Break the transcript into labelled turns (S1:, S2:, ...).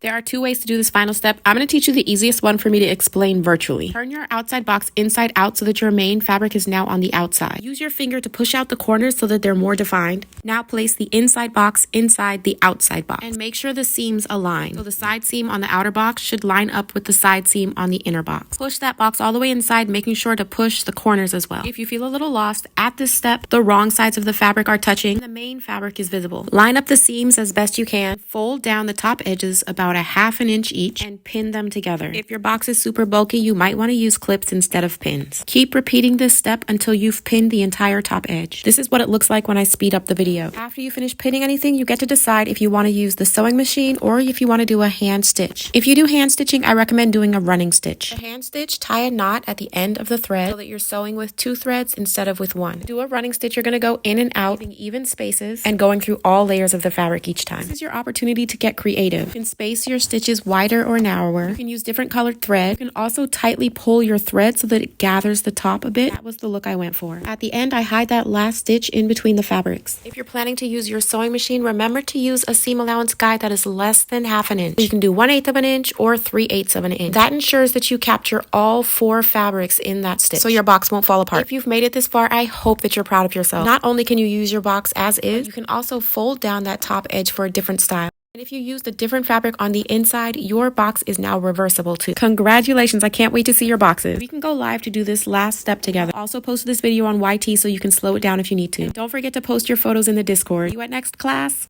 S1: There are two ways to do this final step. I'm going to teach you the easiest one for me to explain virtually. Turn your outside box inside out so that your main fabric is now on the outside. Use your finger to push out the corners so that they're more defined. Now place the inside box inside the outside box and make sure the seams align. So the side seam on the outer box should line up with the side seam on the inner box. Push that box all the way inside, making sure to push the corners as well. If you feel a little lost at this step, the wrong sides of the fabric are touching, the main fabric is visible. Line up the seams as best you can. Fold down the top edges about a half an inch each and pin them together. If your box is super bulky, you might want to use clips instead of pins. Keep repeating this step until you've pinned the entire top edge. This is what it looks like when I speed up the video. After you finish pinning anything, you get to decide if you want to use the sewing machine or if you want to do a hand stitch. If you do hand stitching, I recommend doing a running stitch. A hand stitch, tie a knot at the end of the thread so that you're sewing with 2 threads instead of with 1. Do a running stitch, you're going to go in and out, leaving even spaces and going through all layers of the fabric each time. This is your opportunity to get creative. You can space your stitches wider or narrower. You can use different colored thread. You can also tightly pull your thread so that it gathers the top a bit. That was the look I went for. At the end, I hide that last stitch in between the fabrics. If you're planning to use your sewing machine, remember to use a seam allowance guide that is less than half an inch. You can do 1/8 of an inch or 3/8 of an inch. That ensures that you capture all 4 fabrics in that stitch, so your box won't fall apart. If you've made it this far, I hope that you're proud of yourself. Not only can you use your box as is, you can also fold down that top edge for a different style. And if you used a different fabric on the inside, your box is now reversible too. Congratulations, I can't wait to see your boxes. We can go live to do this last step together. I'll also post this video on YT so you can slow it down if you need to. And don't forget to post your photos in the Discord. See you at next class.